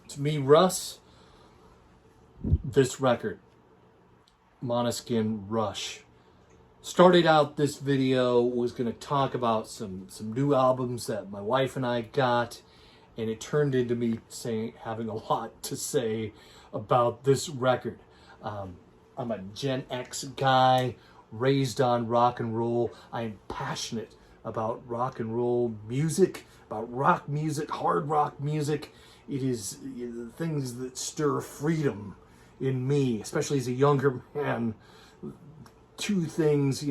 To me, Russ, this record, Måneskin Rush. Started out this video, was going to talk about some new albums that my wife and I got, and it turned into me having a lot to say about this record. I'm a Gen X guy, raised on rock and roll. I am passionate about rock and roll music, about rock music, hard rock music. It is things that stir freedom in me, especially as a younger man. Two things,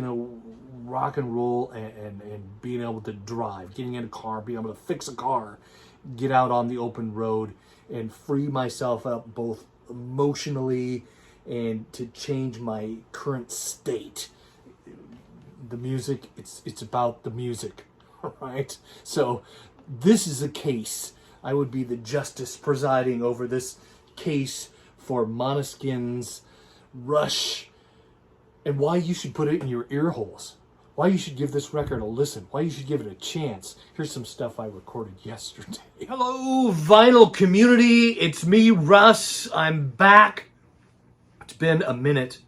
rock and roll and being able to drive, getting in a car, being able to fix a car, get out on the open road and free myself up both emotionally and to change my current state. The music, it's about the music, all right? So this is a case. I would be the justice presiding over this case for Måneskin's Rush, and why you should put it in your ear holes. Why you should give this record a listen. Why you should give it a chance. Here's some stuff I recorded yesterday. Hello, vinyl community. It's me, Russ. I'm back. It's been a minute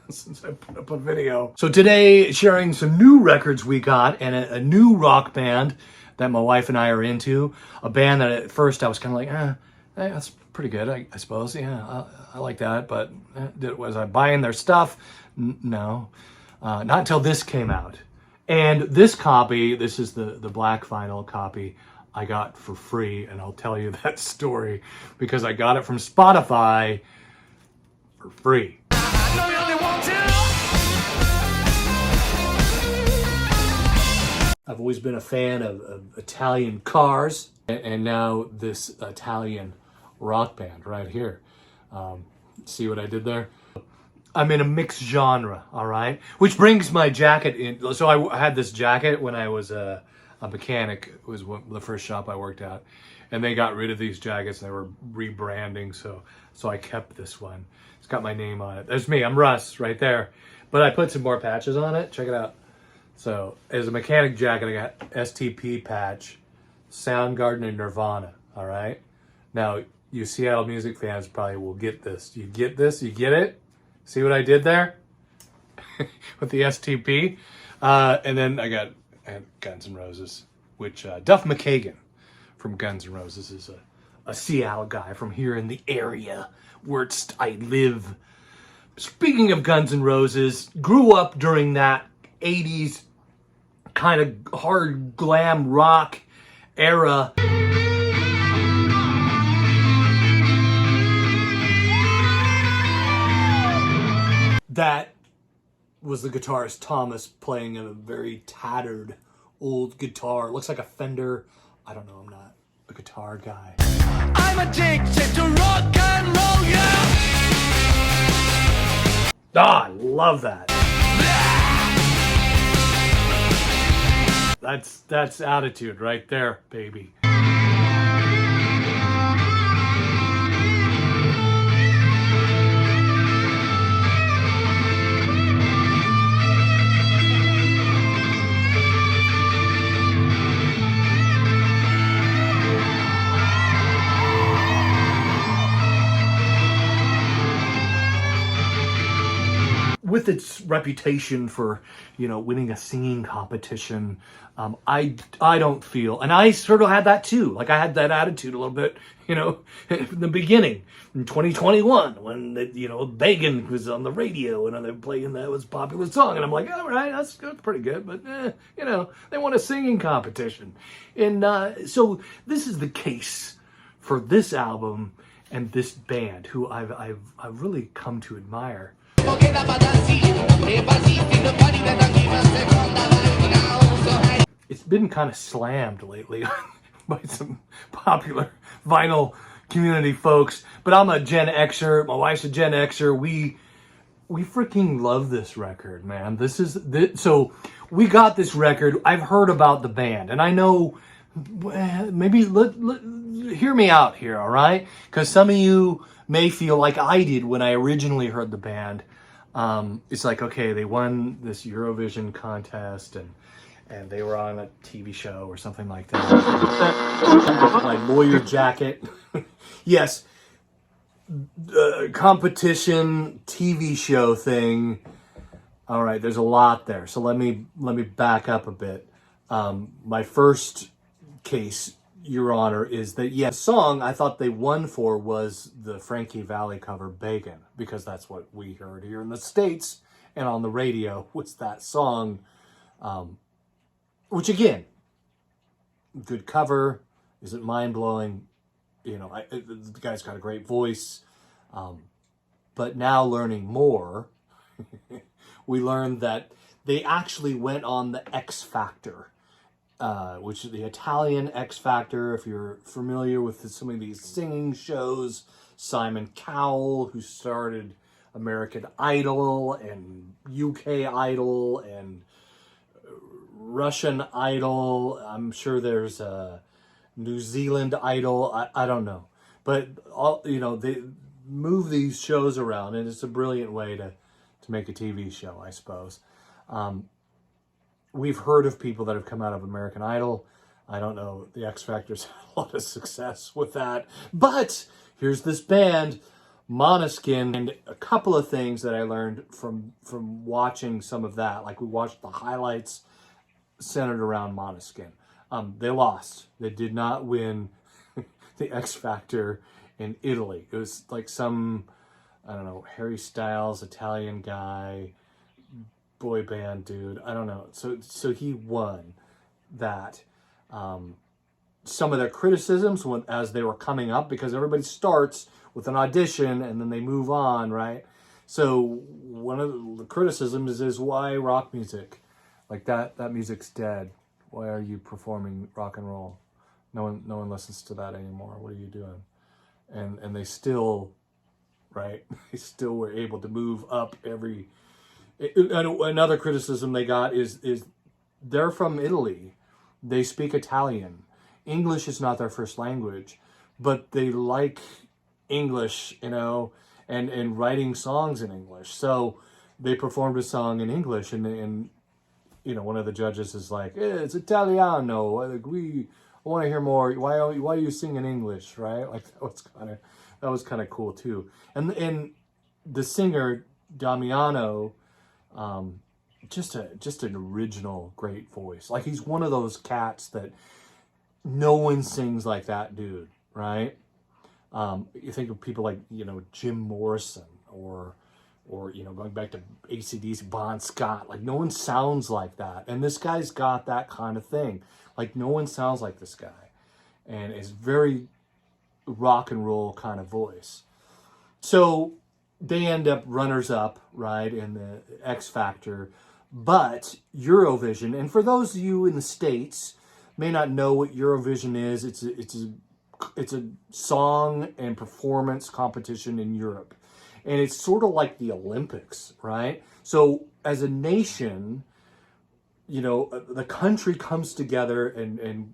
since I put up a video. So today, sharing some new records we got and a new rock band that my wife and I are into. A band that at first I was kind of like, that's pretty good, I suppose. Yeah, I like that. But was I buying their stuff? No. Not until this came out. And this copy, this is the black vinyl copy I got for free. And I'll tell you that story because I got it from Spotify for free. I've always been a fan of Italian cars, and now this Italian rock band right here. See what I did there? I'm in a mixed genre, all right? Which brings my jacket in. So I had this jacket when I was a mechanic. It was the first shop I worked at. And they got rid of these jackets and they were rebranding, so I kept this one. It's got my name on it. There's me, I'm Russ, right there. But I put some more patches on it. Check it out. So, as a mechanic jacket, I got STP patch, Soundgarden, and Nirvana, all right? Now, you Seattle music fans probably will get this. You get this? You get it? See what I did there? With the STP? And then I had Guns N' Roses, which Duff McKagan from Guns N' Roses is a Seattle guy from here in the area where I live. Speaking of Guns N' Roses, grew up during that 80s kind of hard glam rock era. That was the guitarist Thomas playing a very tattered old guitar. Looks like a Fender. I don't know, I'm not a guitar guy. I'm addicted to rock and roll, yeah! I love that. That's attitude right there, baby. With its reputation for, winning a singing competition, I don't feel, and I sort of had that too. Like I had that attitude a little bit, in the beginning, in 2021, when Beggin was on the radio and they were playing that was a popular song, and I'm like, all right, that's pretty good, but they won a singing competition, and so this is the case for this album and this band, who I've really come to admire. It's been kind of slammed lately by some popular vinyl community folks, but I'm a Gen Xer, my wife's a Gen Xer. We freaking love this record, man. So we got this record. I've heard about the band, and I know, maybe hear me out here, all right? Because some of you may feel like I did when I originally heard the band. It's like, okay, they won this Eurovision contest, and they were on a TV show or something like that. My lawyer jacket. Yes, competition TV show thing. All right, there's a lot there. So let me back up a bit. My first case, Your Honor, is that the song I thought they won for was the Frankie Valli cover Beggin, because that's what we heard here in the States and on the radio was that song, which again, good cover. Is it mind-blowing? You know, the guy's got a great voice. But now learning more, we learned that they actually went on the X Factor, which is the Italian X Factor. If you're familiar with some of these singing shows, Simon Cowell, who started American Idol and UK Idol and Russian Idol. I'm sure there's a New Zealand Idol. I don't know. But, they move these shows around, and it's a brilliant way to make a TV show, I suppose. We've heard of people that have come out of American Idol. I don't know. The X Factor's had a lot of success with that. But here's this band, Måneskin, and a couple of things that I learned from watching some of that. Like we watched the highlights centered around Måneskin. They lost. They did not win the X Factor in Italy. It was like some, I don't know, Harry Styles, Italian guy, boy band dude. I don't know. So he won that. Some of their criticisms as they were coming up, because everybody starts with an audition and then they move on, right? So one of the criticisms is why rock music? Like that music's dead. Why are you performing rock and roll? No one listens to that anymore. What are you doing? And they still, right? They still were able to move up every. Another criticism they got is they're from Italy. They speak Italian. English is not their first language, but they like English, and writing songs in English. So they performed a song in English, and one of the judges is like, it's Italiano. I want to hear more. Why do you sing in English, right? Like that was kind of cool too. And the singer Damiano, just an original great voice. Like he's one of those cats that no one sings like that dude, right? You think of people like Jim Morrison or going back to AC/DC, Bon Scott. Like no one sounds like that, and this guy's got that kind of thing. Like no one sounds like this guy, and it's very rock and roll kind of voice. So they end up runners up, right, in the X Factor. But Eurovision, and for those of you in the States may not know what Eurovision is, it's a song and performance competition in Europe. And it's sort of like the Olympics, right? So as a nation, the country comes together and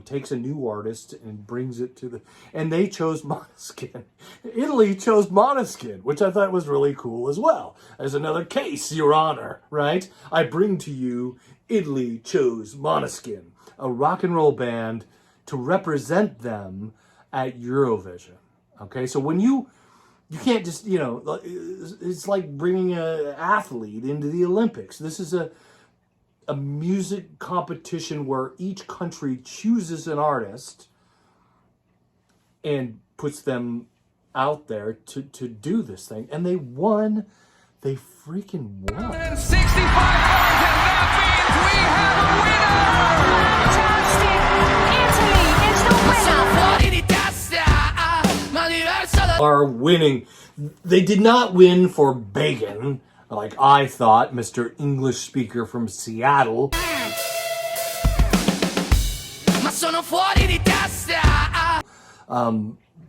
takes a new artist and brings it to and they chose Måneskin. Italy chose Måneskin, which I thought was really cool as well. As another case, Your Honor, right? I bring to you, Italy chose Måneskin, a rock and roll band, to represent them at Eurovision. Okay, so when you can't just, it's like bringing an athlete into the Olympics. This is a music competition where each country chooses an artist and puts them out there to do this thing. And they won. They freaking won. 65 points, and that means we have a winner! Fantastic! Italy is the winner! Are winning. They did not win for Beggin, like I thought, Mr. English speaker from Seattle.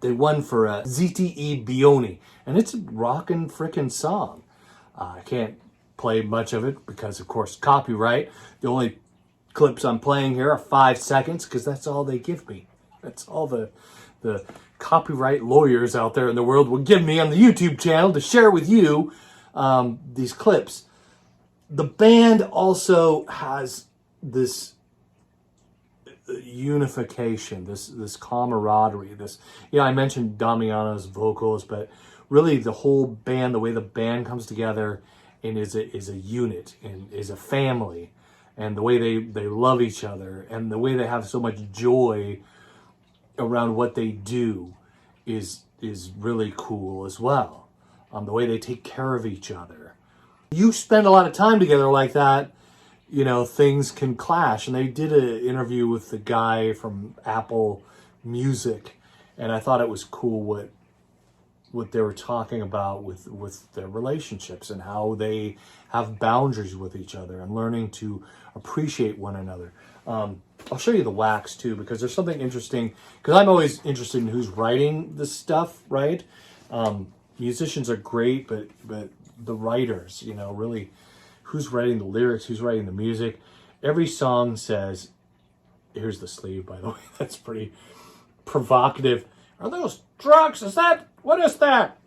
They won for ZTE Bioni, and it's a rockin' frickin' song. I can't play much of it because, of course, copyright. The only clips I'm playing here are 5 seconds because that's all they give me. That's all the copyright lawyers out there in the world will give me on the YouTube channel to share with you these clips. The band also has this unification, this camaraderie, this, I mentioned Damiano's vocals, but really the whole band, the way the band comes together and is a unit and is a family, and the way they love each other, and the way they have so much joy around what they do is really cool as well. The way they take care of each other. You spend a lot of time together like that, things can clash. And they did an interview with the guy from Apple Music, and I thought it was cool what they were talking about with their relationships and how they have boundaries with each other and learning to appreciate one another. I'll show you the wax too, because there's something interesting, because I'm always interested in who's writing this stuff, right? Musicians are great, but the writers, really, who's writing the lyrics, who's writing the music. Every song says, here's the sleeve, by the way, that's pretty provocative. Are those drugs? What is that?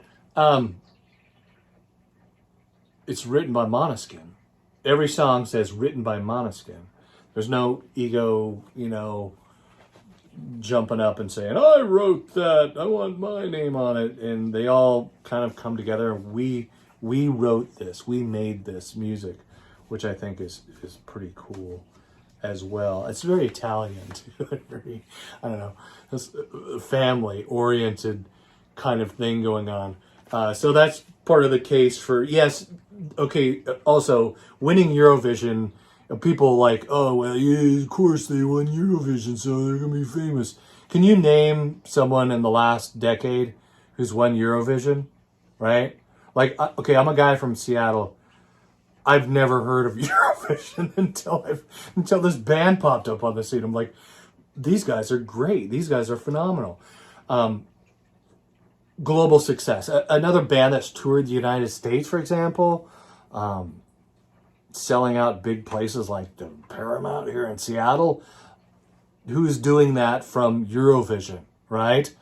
It's written by Måneskin. Every song says written by Måneskin. There's no ego, jumping up and saying, I wrote that, I want my name on it. And they all kind of come together. We wrote this, we made this music, which I think is pretty cool as well. It's very Italian too. Very, I don't know, family-oriented kind of thing going on. So that's part of the case for, yes, okay, also, winning Eurovision, people like, oh, well, yeah, of course they won Eurovision, so they're going to be famous. Can you name someone in the last decade who's won Eurovision, right? Like, okay, I'm a guy from Seattle. I've never heard of Eurovision until this band popped up on the scene. I'm like, these guys are great. These guys are phenomenal. Global success. Another band that's toured the United States, for example, selling out big places like the Paramount here in Seattle. Who's doing that from Eurovision, right?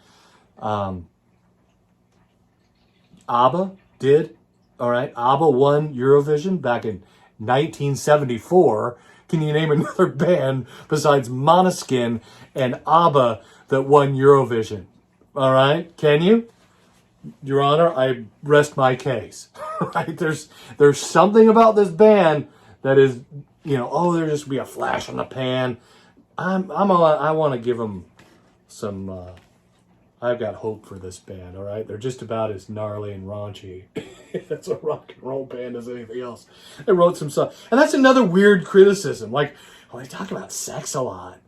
ABBA did. All right, ABBA won Eurovision back in 1974. Can you name another band besides Måneskin and ABBA that won Eurovision? All right, can you? Your Honor, I rest my case. Right? There's something about this band that is, there's just be a flash in the pan. I want to give them some. I've got hope for this band. All right, they're just about as gnarly and raunchy. That's a rock and roll band as anything else. They wrote some songs, and that's another weird criticism. Like, they talk about sex a lot.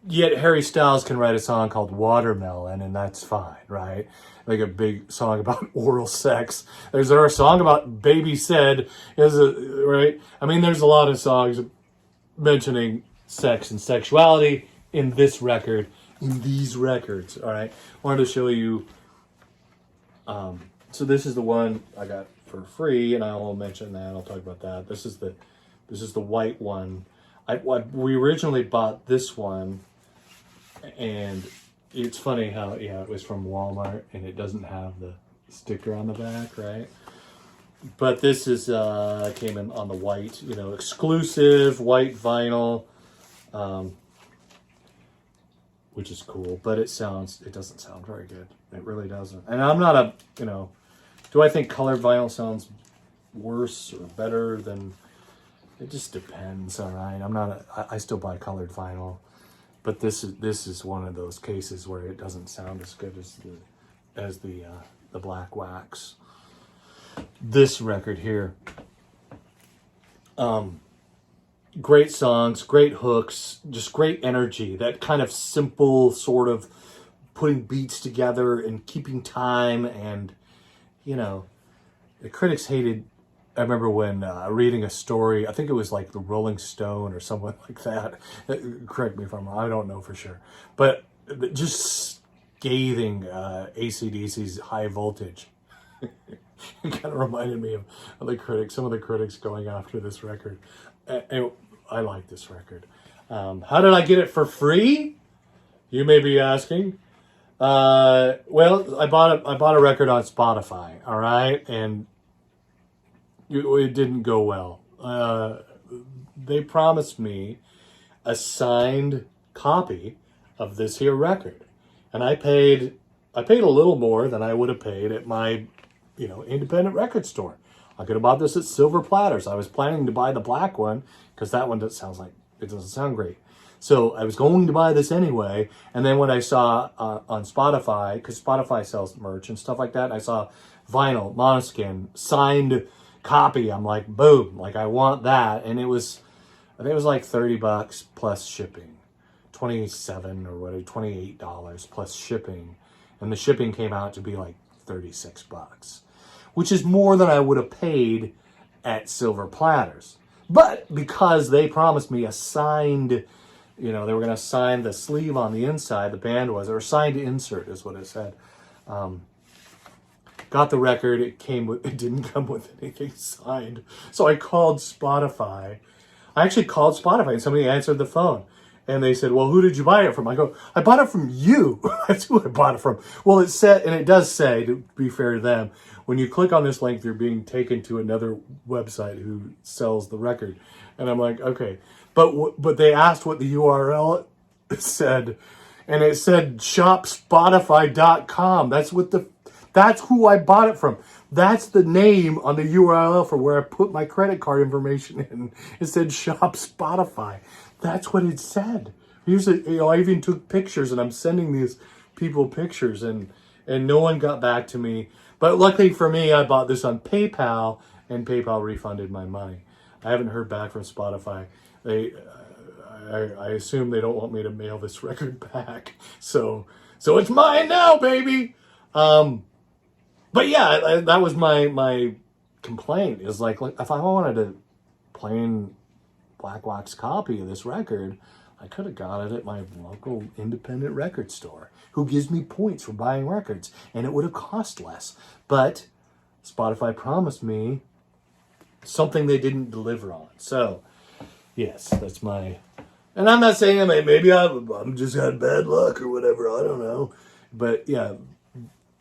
Yet Harry Styles can write a song called Watermelon, and that's fine, right? Like a big song about oral sex. There's a song about Baby Said, right? I mean, there's a lot of songs mentioning sex and sexuality in this record, in these records, all right? Wanted to show you, so this is the one I got for free, and I will mention that, I'll talk about that. This is the white one. We originally bought this one, and it's funny how, it was from Walmart, and it doesn't have the sticker on the back, right? But this is, came in on the white, exclusive white vinyl, which is cool, but it doesn't sound very good. It really doesn't. And I'm not do I think colored vinyl sounds worse or better than, it just depends, all right? I still buy colored vinyl, but this is one of those cases where it doesn't sound as good as the black wax. This record here, great songs, great hooks, just great energy. That kind of simple sort of putting beats together and keeping time, and the critics hated. I remember when reading a story, I think it was like the Rolling Stone or someone like that. Correct me if I'm wrong, I don't know for sure. But just scathing AC/DC's High Voltage. It kind of reminded me of the critics, some of the critics going after this record. I like this record. How did I get it for free? You may be asking. Well, I bought a record on Spotify, all right? And it didn't go well. they promised me a signed copy of this here record. And I paid a little more than I would have paid at my, independent record store. I could have bought this at Silver Platters. I was planning to buy the black one because that one doesn't sound great. So I was going to buy this anyway. And then when I saw on Spotify, because Spotify sells merch and stuff like that, I saw vinyl, Måneskin, signed copy. I'm like, boom, like I want that. And I think it was like $30 plus shipping, $27 or whatever, $28 plus shipping. And the shipping came out to be like $36, which is more than I would have paid at Silver Platters. But because they promised me a signed, they were going to sign the sleeve on the inside, the band was, or signed insert is what it said. Got the record, it didn't come with anything signed. So I called Spotify. I actually called Spotify and somebody answered the phone. And they said, well, who did you buy it from? I go, I bought it from you. That's who I bought it from. Well, it said, and it does say, to be fair to them, when you click on this link, you're being taken to another website who sells the record. And I'm like, okay. But they asked what the URL said. And it said shopspotify.com. That's who I bought it from. That's the name on the URL for where I put my credit card information in. It said Shop Spotify. That's what it said. I even took pictures and I'm sending these people pictures and no one got back to me. But luckily for me, I bought this on PayPal and PayPal refunded my money. I haven't heard back from Spotify. I assume they don't want me to mail this record back. So it's mine now, baby. But yeah, that was my complaint. Is like if I wanted a plain black wax copy of this record, I could have got it at my local independent record store, who gives me points for buying records, and it would have cost less. But Spotify promised me something they didn't deliver on. So yes, that's my. And I'm not saying maybe I'm just had bad luck or whatever. I don't know, but yeah.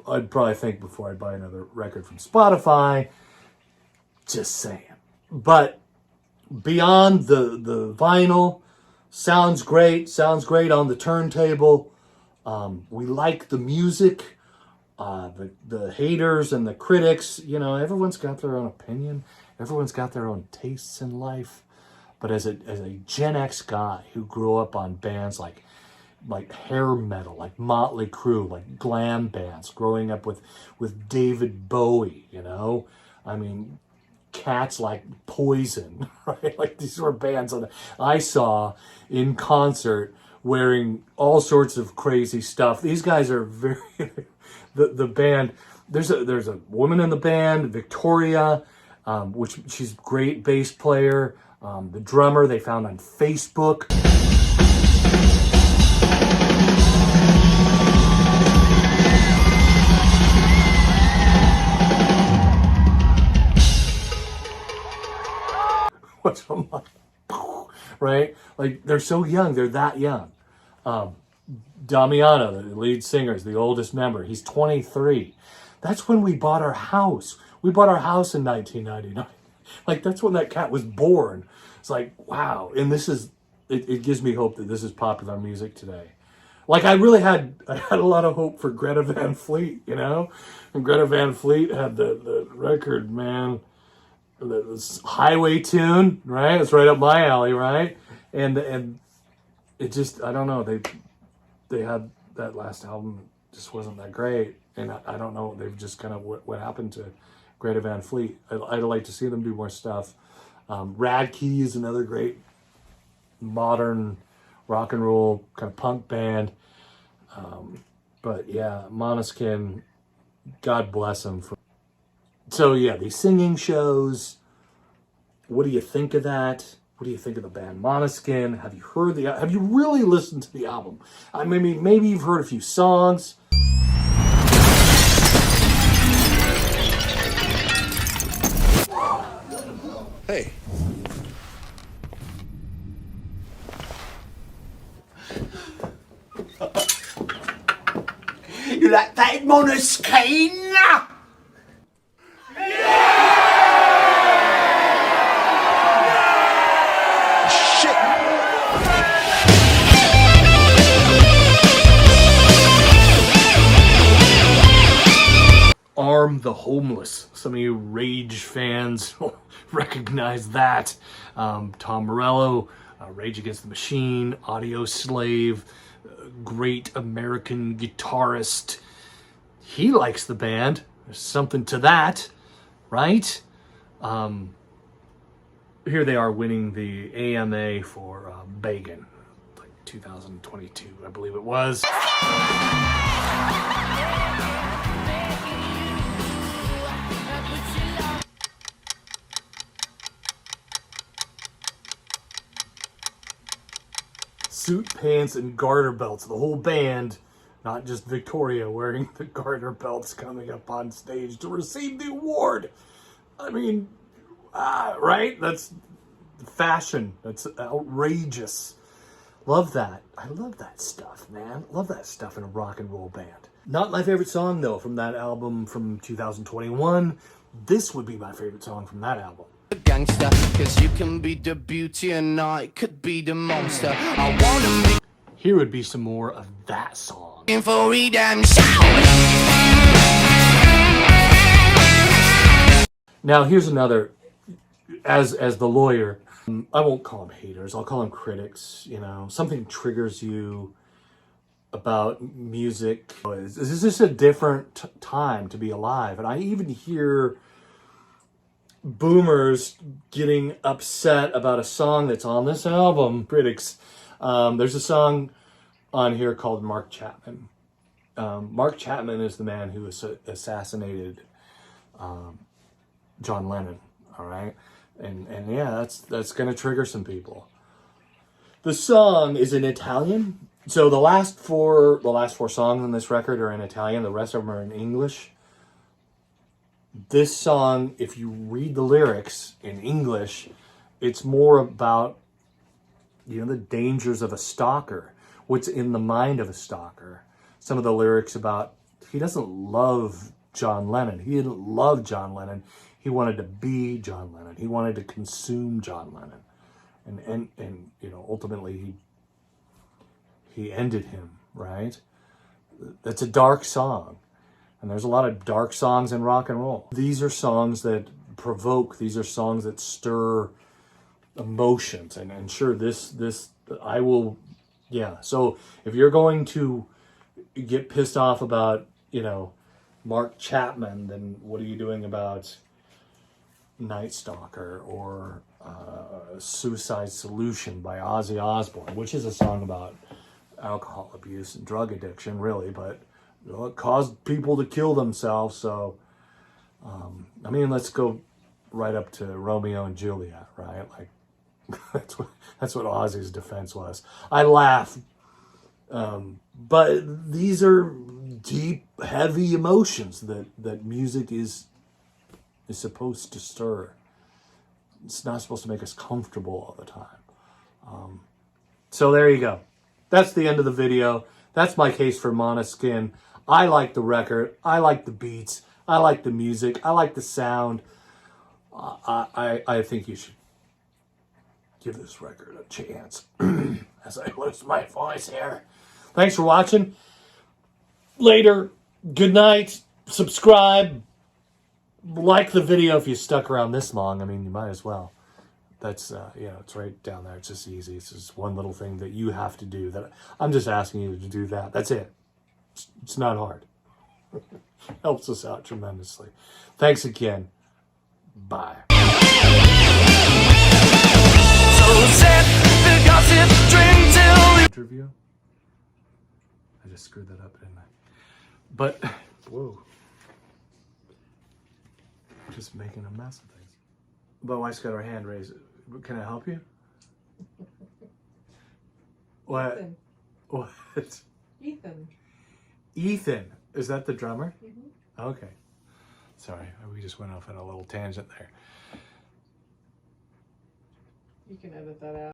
I'd probably think before I buy another record from Spotify. Just saying. But beyond the vinyl, sounds great on the turntable. We like the music. The haters and the critics, everyone's got their own opinion. Everyone's got their own tastes in life. But as a Gen X guy who grew up on bands like hair metal, like Motley Crue, like glam bands, growing up with David Bowie, I mean, cats like Poison, right? Like these were bands that I saw in concert wearing all sorts of crazy stuff. These guys are very, the band, there's a woman in the band, Victoria, which she's a great bass player. The drummer they found on Facebook. Which I'm like, right? Like they're so young, they're that young. Damiano, the lead singer, is the oldest member. He's 23. That's when we bought our house. We bought our house in 1999. Like that's when that cat was born. It's like, wow. And it gives me hope that this is popular music today. Like I had a lot of hope for Greta Van Fleet, And Greta Van Fleet had the record, man. The highway tune, right? It's right up my alley, right? And it just, I don't know. They had that last album just wasn't that great, and I don't know. They've just kind of what happened to Greta Van Fleet. I'd like to see them do more stuff. Rad Key is another great modern rock and roll kind of punk band. But yeah, Måneskin, God bless them for. So yeah, these singing shows, what do you think of that? What do you think of the band Måneskin? Have you really listened to the album? Maybe you've heard a few songs. Hey. You like that, Måneskin? Arm the Homeless. Some of you Rage fans will recognize that. Tom Morello, Rage Against the Machine, Audio Slave, great American guitarist. He likes the band. There's something to that, right? Here they are winning the AMA for Beggin, like 2022, I believe it was. Suit pants and garter belts, the whole band, not just Victoria wearing the garter belts coming up on stage to receive the award. I mean, right? That's fashion. That's outrageous. Love that. I love that stuff, man. Love that stuff in a rock and roll band. Not my favorite song, though, from that album from 2021. This would be my favorite song from that album. Gangster, cause you can be the beauty and I could be the monster. I wanna be Here would be some more of that song. in for redemption. Now here's another, as the lawyer, I won't call them haters, I'll call them critics. You know, something triggers you about music. This is just a different time to be alive. And I even hear boomers getting upset about a song that's on this album. Critics. There's a song on here called Mark Chapman. Mark Chapman is the man who assassinated John Lennon. All right, and yeah, that's gonna trigger some people. The song is in Italian, so the last four songs on this record are in Italian. The rest of them are in English. This song, if you read the lyrics in English, it's more about, you know, the dangers of a stalker, what's in the mind of a stalker. Some of the lyrics about, he doesn't love John Lennon. He didn't love John Lennon. He wanted to be John Lennon. He wanted to consume John Lennon. And you know, ultimately he ended him, right? That's a dark song. And there's a lot of dark songs in rock and roll. These are songs that provoke. These are songs that stir emotions. And sure, I will, yeah. So if you're going to get pissed off about, you know, Mark Chapman, then what are you doing about Night Stalker or Suicide Solution by Ozzy Osbourne, which is a song about alcohol abuse and drug addiction, really, but you know, it caused people to kill themselves. So, I mean, let's go right up to Romeo and Juliet, right? Like, that's what Ozzy's defense was. I laugh, but these are deep, heavy emotions that music is supposed to stir. It's not supposed to make us comfortable all the time. So there you go. That's the end of the video. That's my case for Måneskin. I like the record. I like the beats. I like the music. I like the sound. I think you should give this record a chance as I lose my voice here. Thanks for watching. Later. Good night. Subscribe. Like the video if you stuck around this long. I mean, you might as well. That's, you know, it's right down there. It's just easy. It's just one little thing that you have to do. That I'm just asking you to do that. That's it. It's not hard. Helps us out tremendously. Thanks again. Bye. Interview? I just screwed that up, didn't I? But, whoa. Just making a mess of things. My wife's got her hand raised. Can I help you? What? Ethan. What? Ethan. Ethan. Is that the drummer? Mm-hmm. Okay. Sorry, we just went off on a little tangent there. You can edit that out.